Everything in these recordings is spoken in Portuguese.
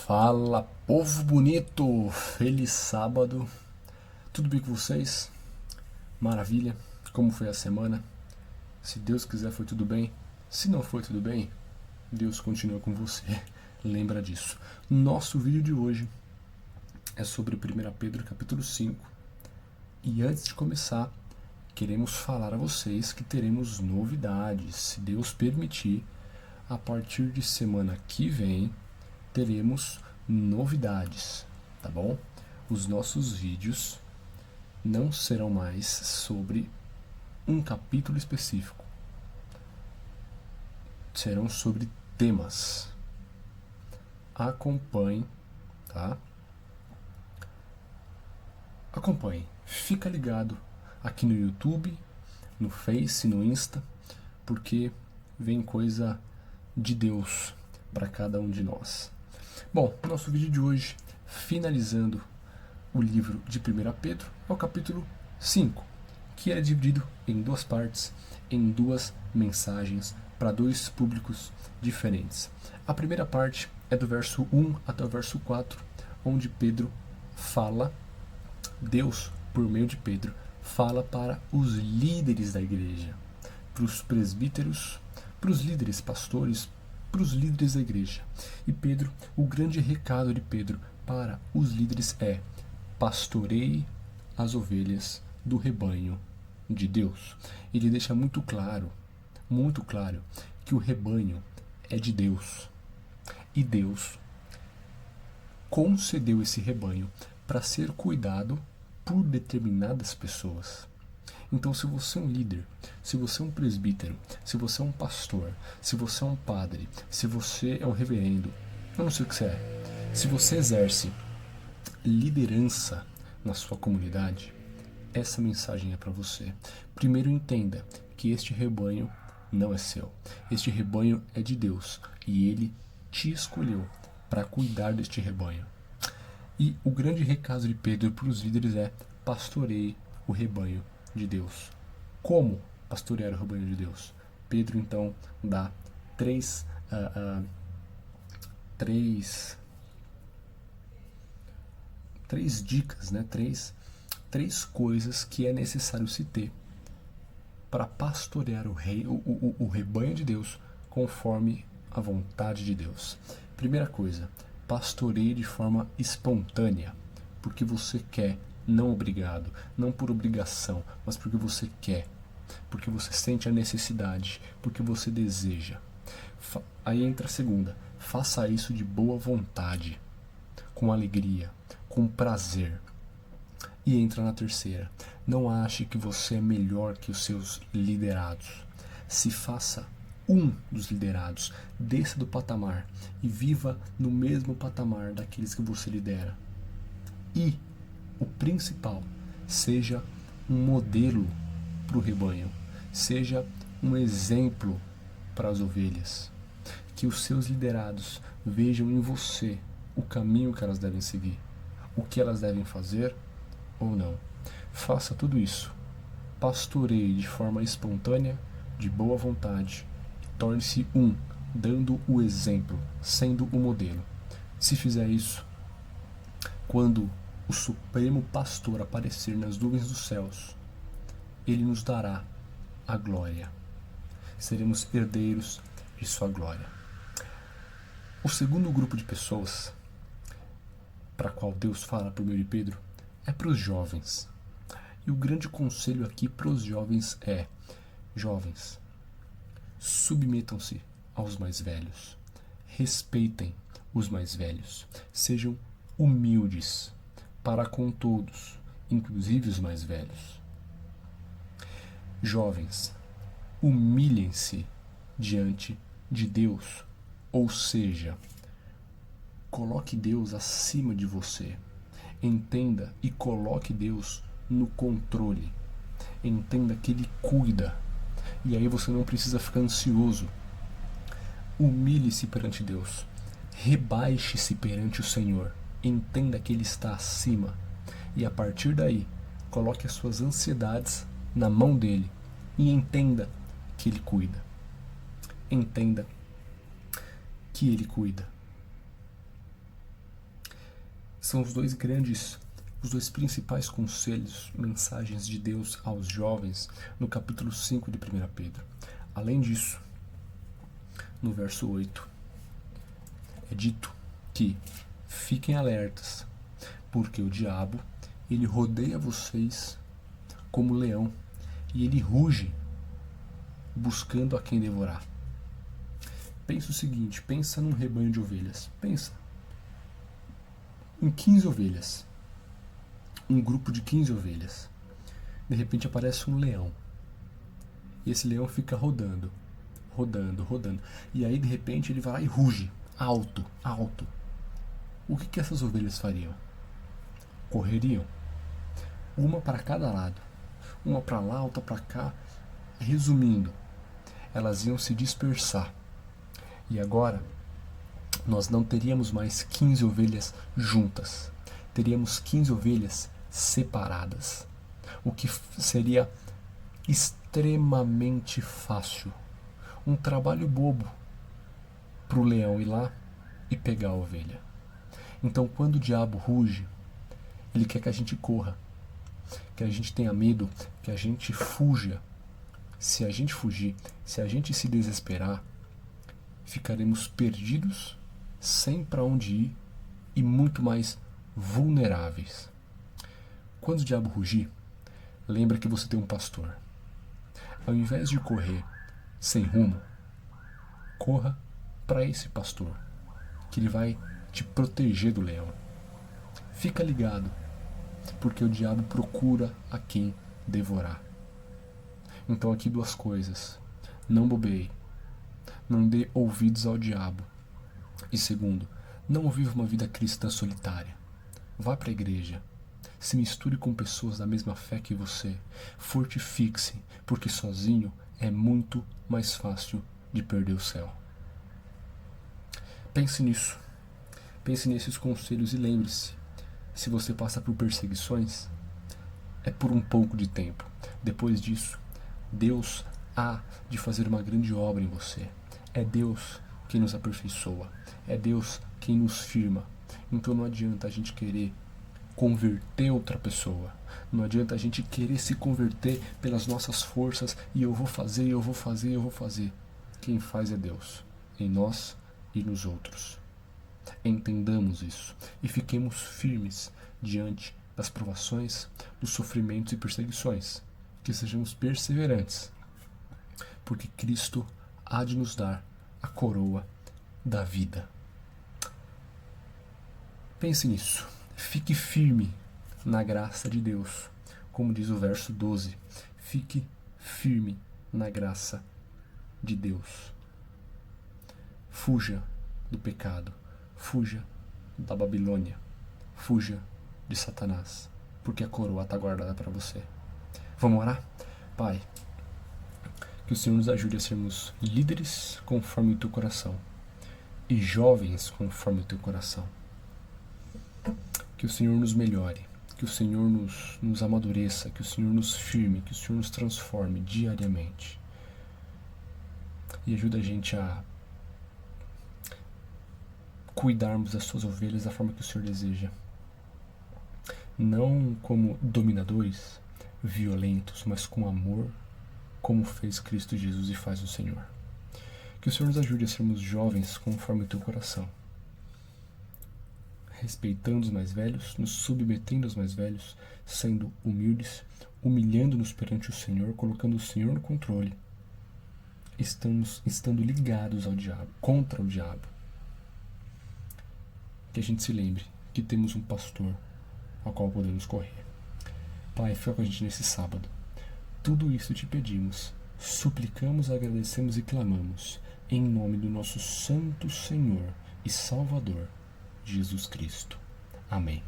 Fala, povo bonito! Feliz sábado! Tudo bem com vocês? Maravilha! Como foi a semana? Se Deus quiser, foi tudo bem. Se não foi tudo bem, Deus continua com você. Lembra disso. Nosso vídeo de hoje é sobre 1 Pedro capítulo 5. E antes de começar, queremos falar a vocês que teremos novidades. Se Deus permitir, a partir de semana que vem, teremos novidades, tá bom? Os nossos vídeos não serão mais sobre um capítulo específico. Serão sobre temas. Acompanhe, tá? Acompanhe. Fica ligado aqui no YouTube, no Face, no Insta, porque vem coisa de Deus para cada um de nós. Bom, nosso vídeo de hoje, finalizando o livro de 1 Pedro, é o capítulo 5, que é dividido em duas partes, em duas mensagens para dois públicos diferentes. A primeira parte é do verso 1 até o verso 4, onde Pedro fala, Deus, por meio de Pedro, fala para os líderes da igreja, para os presbíteros, para os líderes pastores, para os líderes da igreja. E Pedro, o grande recado de Pedro para os líderes é: pastoreie as ovelhas do rebanho de Deus. Ele deixa muito claro, que o rebanho é de Deus. E Deus concedeu esse rebanho para ser cuidado por determinadas pessoas. Então, se você é um líder, se você é um presbítero, se você é um pastor, se você é um padre, se você é um reverendo, eu não sei o que você é, se você exerce liderança na sua comunidade, essa mensagem é para você. Primeiro, entenda que este rebanho não é seu. Este rebanho é de Deus e Ele te escolheu para cuidar deste rebanho. E o grande recado de Pedro para os líderes é: pastoreie o rebanho de Deus. Como pastorear o rebanho de Deus? Pedro então dá três dicas, né? Três coisas que é necessário se ter para pastorear o rebanho de Deus conforme a vontade de Deus. Primeira coisa, pastoreie de forma espontânea, porque você quer, não obrigado, não por obrigação, mas porque você quer, porque você sente a necessidade, porque você deseja. Aí entra a segunda, faça isso de boa vontade, com alegria, com prazer. E entra na terceira, não ache que você é melhor que os seus liderados. Se faça um dos liderados, desça do patamar e viva no mesmo patamar daqueles que você lidera. E o principal, seja um modelo para o rebanho, seja um exemplo para as ovelhas. Que os seus liderados vejam em você o caminho que elas devem seguir, o que elas devem fazer ou não. Faça tudo isso. Pastoreie de forma espontânea, de boa vontade, e torne-se dando o exemplo, sendo o modelo. Se fizer isso, quando o Supremo Pastor aparecer nas nuvens dos céus, Ele nos dará a glória. Seremos herdeiros de sua glória. O segundo grupo de pessoas para qual Deus fala por meio de Pedro é para os jovens. E o grande conselho aqui para os jovens é: jovens, submetam-se aos mais velhos, respeitem os mais velhos, sejam humildes para com todos, inclusive os mais velhos. Jovens, humilhem-se diante de Deus, ou seja, coloque Deus acima de você. Entenda e coloque Deus no controle. Entenda que Ele cuida. E aí você não precisa ficar ansioso. Humilhe-se perante Deus. Rebaixe-se perante o Senhor. Entenda que Ele está acima. E a partir daí, coloque as suas ansiedades na mão dEle. E entenda que Ele cuida. Entenda que Ele cuida. São os dois principais conselhos, mensagens de Deus aos jovens no capítulo 5 de 1 Pedro. Além disso, no verso 8, é dito que fiquem alertas, porque o diabo, ele rodeia vocês como leão e ele ruge buscando a quem devorar. Pensa o seguinte, pensa num rebanho de ovelhas. Pensa em 15 ovelhas. Um grupo de 15 ovelhas. De repente aparece um leão. E esse leão fica rodando. E aí de repente ele vai lá e ruge. Alto. O que essas ovelhas fariam? Correriam. Uma para cada lado. Uma para lá, outra para cá. Resumindo, elas iam se dispersar. E agora, nós não teríamos mais 15 ovelhas juntas. Teríamos 15 ovelhas separadas. O que seria extremamente fácil. Um trabalho bobo para o leão ir lá e pegar a ovelha. Então, quando o diabo ruge, ele quer que a gente corra, que a gente tenha medo, que a gente fuja. Se a gente fugir, se a gente se desesperar, ficaremos perdidos, sem para onde ir e muito mais vulneráveis. Quando o diabo rugir, lembra que você tem um pastor. Ao invés de correr sem rumo, corra para esse pastor, que ele vai te proteger do leão. Fica ligado, porque o diabo procura a quem devorar. Então aqui duas coisas. Não bobeie. Não dê ouvidos ao diabo. E segundo, não viva uma vida cristã solitária. Vá para a igreja. Se misture com pessoas da mesma fé que você. Fortifique-se, porque sozinho é muito mais fácil de perder o céu. Pense nisso. Pense nesses conselhos e lembre-se, se você passa por perseguições, é por um pouco de tempo. Depois disso, Deus há de fazer uma grande obra em você. É Deus quem nos aperfeiçoa. É Deus quem nos firma. Então não adianta a gente querer converter outra pessoa. Não adianta a gente querer se converter pelas nossas forças e eu vou fazer. Quem faz é Deus, em nós e nos outros. Entendamos isso e fiquemos firmes diante das provações, dos sofrimentos e perseguições. Que sejamos perseverantes, porque Cristo há de nos dar a coroa da vida. Pense nisso. Fique firme na graça de Deus. Como diz o verso 12. Fique firme na graça de Deus. Fuja do pecado. Fuja da Babilônia. Fuja de Satanás. Porque a coroa está guardada para você. Vamos orar? Pai, que o Senhor nos ajude a sermos líderes conforme o teu coração e jovens conforme o teu coração. Que o Senhor nos melhore, que o Senhor nos amadureça, que o Senhor nos firme, que o Senhor nos transforme diariamente. E ajuda a gente a cuidarmos das suas ovelhas da forma que o Senhor deseja. Não como dominadores, violentos, mas com amor, como fez Cristo Jesus e faz o Senhor. Que o Senhor nos ajude a sermos jovens conforme o teu coração, respeitando os mais velhos, nos submetendo aos mais velhos, sendo humildes, humilhando-nos perante o Senhor, colocando o Senhor no controle, estando ligados ao diabo, contra o diabo. Que a gente se lembre que temos um pastor ao qual podemos correr. Pai, fica com a gente nesse sábado. Tudo isso te pedimos, suplicamos, agradecemos e clamamos, em nome do nosso Santo Senhor e Salvador, Jesus Cristo. Amém.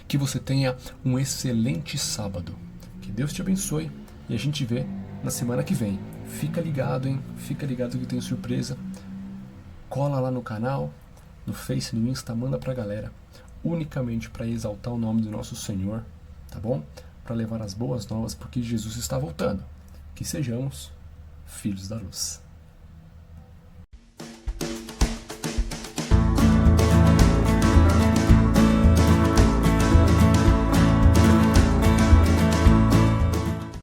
Que você tenha um excelente sábado. Que Deus te abençoe e a gente vê na semana que vem. Fica ligado, hein? Fica ligado que tem surpresa. Cola lá no canal, no Face, no Insta, manda pra galera. Unicamente para exaltar o nome do nosso Senhor, tá bom? Para levar as boas novas, porque Jesus está voltando. Que sejamos filhos da luz.